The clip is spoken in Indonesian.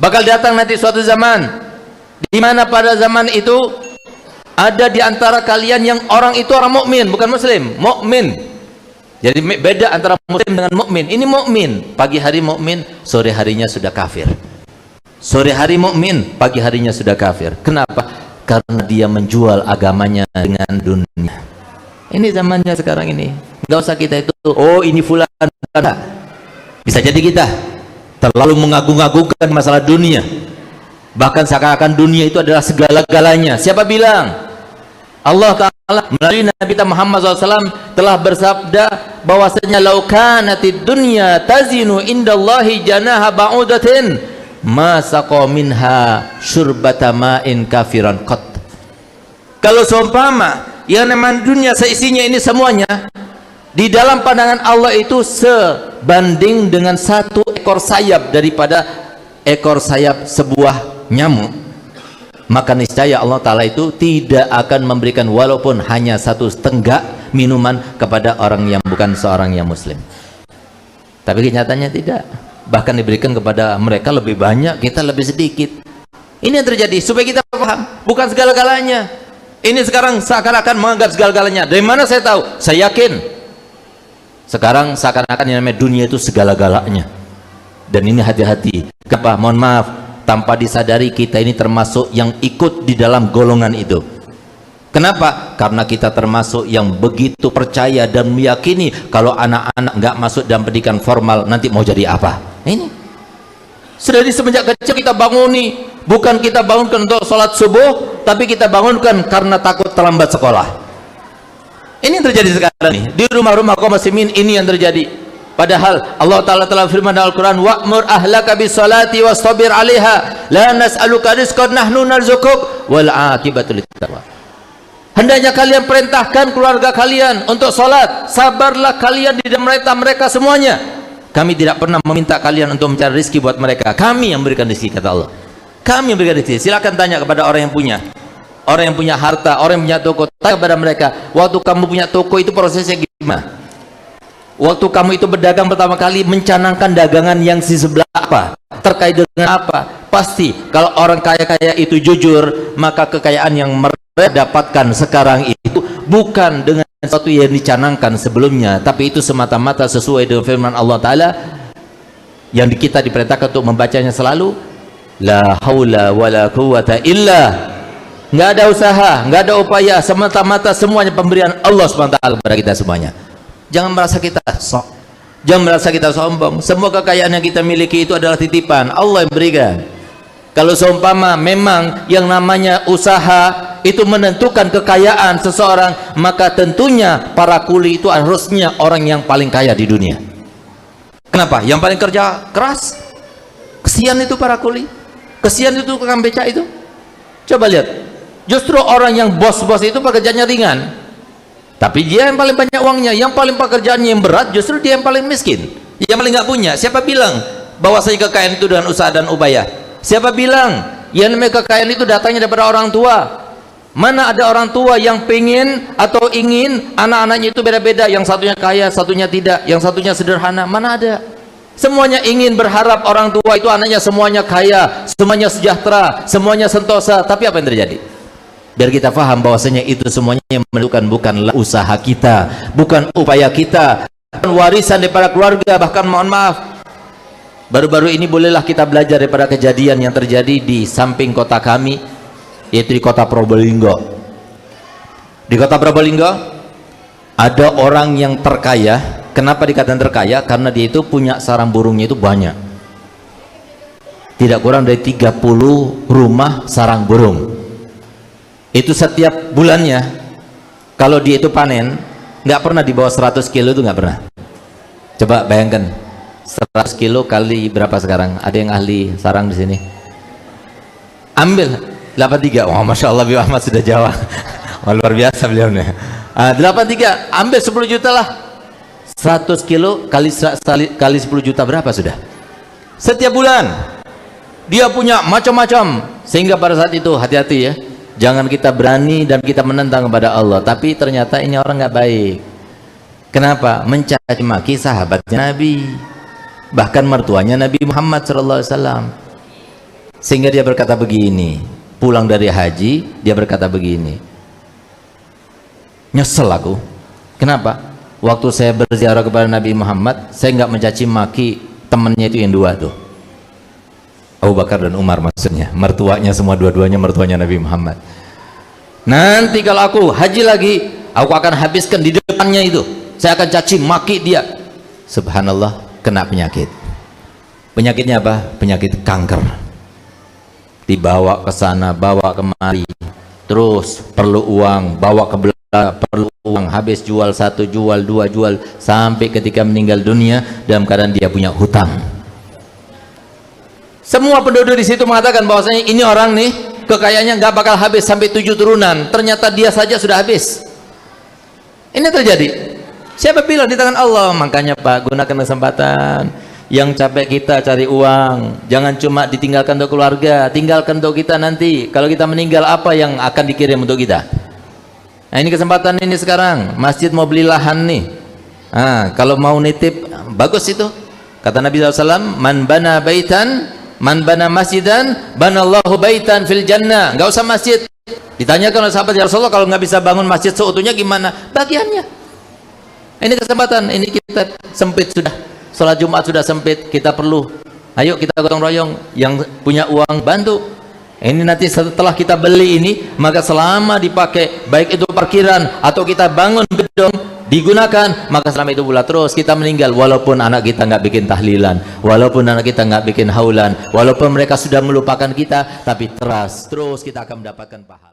Bakal datang nanti suatu zaman di mana pada zaman itu ada di antara kalian yang orang itu orang mukmin, bukan muslim, mukmin. Jadi beda antara muslim dengan mukmin. Ini mukmin, pagi hari mukmin, sore harinya sudah kafir. Sore hari mukmin, pagi harinya sudah kafir. Kenapa? Karena dia menjual agamanya dengan dunia. Ini zamannya sekarang ini. Enggak usah kita itu, oh ini fulan. Bisa jadi kita terlalu mengagung-agungkan masalah dunia. Bahkan seakan-akan dunia itu adalah segala-galanya. Siapa bilang? Allah Ta'ala melalui Nabi kita Muhammad SAW telah bersabda bahwasanya lau kanatid dunya tazinu indallahi janaha ba'udatin ma saqa minha syurbata ma'in kafiran qat. Kalau seumpama yang namanya dunia seisinya ini semuanya di dalam pandangan Allah itu sebanding dengan satu ekor sayap daripada ekor sayap sebuah nyamuk, maka niscaya Allah Ta'ala itu tidak akan memberikan walaupun hanya satu tenggak minuman kepada orang yang bukan seorang yang muslim. Tapi kenyataannya tidak, bahkan diberikan kepada mereka lebih banyak, kita lebih sedikit. Ini yang terjadi supaya kita paham, bukan segala-galanya. Ini sekarang seakan-akan menganggap segala-galanya. Dari mana saya tahu? Saya yakin sekarang seakan-akan yang namanya dunia itu segala-galanya. Dan ini hati-hati. Kenapa? Mohon maaf, tanpa disadari kita ini termasuk yang ikut di dalam golongan itu. Kenapa? Karena kita termasuk yang begitu percaya dan meyakini kalau anak-anak nggak masuk dalam pendidikan formal nanti mau jadi apa. Ini sudah di semenjak kecil kita banguni, bukan kita bangunkan untuk sholat subuh, tapi kita bangunkan karena takut terlambat sekolah. Ini yang terjadi sekarang nih di rumah-rumah kaum muslimin. Ini yang terjadi. Padahal Allah Ta'ala telah firman dalam Al-Quran, wa'mur ahlaka bisolati wastabir alaiha la nas'aluka rizqan nahnu narzukuk wal aqibatu littaqwa. Hendaknya kalian perintahkan keluarga kalian untuk sholat, sabarlah kalian di dalam mereka semuanya. Kami tidak pernah meminta kalian untuk mencari rezeki buat mereka, kami yang berikan rezeki, kata Allah. Kami yang berikan rezeki. Silakan tanya kepada orang yang punya, orang yang punya harta, orang yang punya toko, tanya kepada mereka, waktu kamu punya toko itu prosesnya gimana? Waktu kamu itu berdagang pertama kali mencanangkan dagangan yang di sebelah apa? Terkait dengan apa? Pasti kalau orang kaya-kaya itu jujur, maka kekayaan yang mereka dapatkan sekarang itu bukan dengan sesuatu yang dicanangkan sebelumnya, tapi itu semata-mata sesuai dengan firman Allah Ta'ala yang kita diperintahkan untuk membacanya selalu, la haula wala quwata illa. Nggak ada usaha, nggak ada upaya, semata-mata semuanya pemberian Allah SWT kepada kita semuanya. Jangan merasa kita sok, jangan merasa kita sombong. Semua kekayaan yang kita miliki itu adalah titipan Allah yang berikan. Kalau seumpama memang yang namanya usaha itu menentukan kekayaan seseorang, maka tentunya para kuli itu harusnya orang yang paling kaya di dunia. Kenapa? Yang paling kerja keras. Kesian itu para kuli, kesian itu tukang beca itu. Coba lihat, justru orang yang bos-bos itu pekerjaannya ringan, tapi dia yang paling banyak uangnya. Yang paling pekerjaannya yang berat justru dia yang paling miskin, yang paling nggak punya. Siapa bilang bahwasanya kekayaan itu dengan usaha dan upaya? Siapa bilang yang namanya kekayaan itu datangnya daripada orang tua? Mana ada orang tua yang pengen atau ingin anak-anaknya itu beda-beda, yang satunya kaya, satunya tidak, yang satunya sederhana? Mana ada? Semuanya ingin berharap orang tua itu anaknya semuanya kaya, semuanya sejahtera, semuanya sentosa. Tapi apa yang terjadi? Biar kita paham bahwasanya itu semuanya yang menentukan bukanlah usaha kita, bukan upaya kita, bukan warisan daripada keluarga. Bahkan mohon maaf, baru-baru ini bolehlah kita belajar daripada kejadian yang terjadi di samping kota kami, yaitu di kota Probolinggo. Di kota Probolinggo ada orang yang terkaya. Kenapa dikatakan terkaya? Karena dia itu punya sarang burungnya itu banyak, tidak kurang dari 30 rumah sarang burung. Itu setiap bulannya kalau dia itu panen nggak pernah di bawah 100 kilo, itu nggak pernah. Coba bayangkan 100 kilo kali berapa sekarang? Ada yang ahli sarang di sini? Ambil 83. Wah, masya Allah, Bibi Ahmad sudah jawab. Wah, luar biasa beliau nih. 83, ambil 10 juta lah. 100 kilo kali 10 juta berapa sudah? Setiap bulan dia punya macam-macam. Sehingga pada saat itu hati-hati ya, jangan kita berani dan kita menentang kepada Allah. Tapi ternyata ini orang nggak baik. Kenapa? Mencaci maki sahabatnya Nabi, bahkan mertuanya Nabi Muhammad SAW. Sehingga dia berkata begini, pulang dari haji dia berkata begini, nyesel aku. Kenapa? Waktu saya berziarah kepada Nabi Muhammad, saya nggak mencaci maki temannya itu yang dua tuh, Abu Bakar dan Umar, maksudnya mertuanya, semua dua-duanya mertuanya Nabi Muhammad. Nanti kalau aku haji lagi, aku akan habiskan di depannya itu, saya akan caci maki dia. Subhanallah, kena penyakit. Penyakitnya apa? Penyakit kanker. Dibawa ke sana, bawa kemari, terus perlu uang, bawa ke belakang, perlu uang, habis jual satu, jual dua, jual, sampai ketika meninggal dunia dalam keadaan dia punya hutang. Semua penduduk di situ mengatakan bahwasanya ini orang nih kekayaannya nggak bakal habis sampai 7 turunan. Ternyata dia saja sudah habis. Ini terjadi. Siapa bilang? Di tangan Allah. Makanya Pak, gunakan kesempatan. Yang capek kita cari uang, jangan cuma ditinggalkan untuk keluarga, tinggalkan untuk kita nanti. Kalau kita meninggal, apa yang akan dikirim untuk kita? Nah, ini kesempatan ini sekarang. Masjid mau beli lahan nih. Nah, kalau mau nitip, bagus itu. Kata Nabi SAW, man bana baitan, man bana masjidan, banallahu baitan fil jannah. Nggak usah masjid. Ditanyakan oleh sahabat, ya Rasulullah, kalau nggak bisa bangun masjid seutuhnya gimana? Bagiannya. Ini kesempatan. Ini kita sempit sudah. Sholat Jumat sudah sempit, kita perlu, ayo kita gotong royong, yang punya uang bantu. Ini nanti setelah kita beli ini, maka selama dipakai, baik itu parkiran atau kita bangun gedung, digunakan, maka selama itu pula terus kita meninggal, walaupun anak kita nggak bikin tahlilan, walaupun anak kita nggak bikin haulan, walaupun mereka sudah melupakan kita, tapi terus kita akan mendapatkan pahala.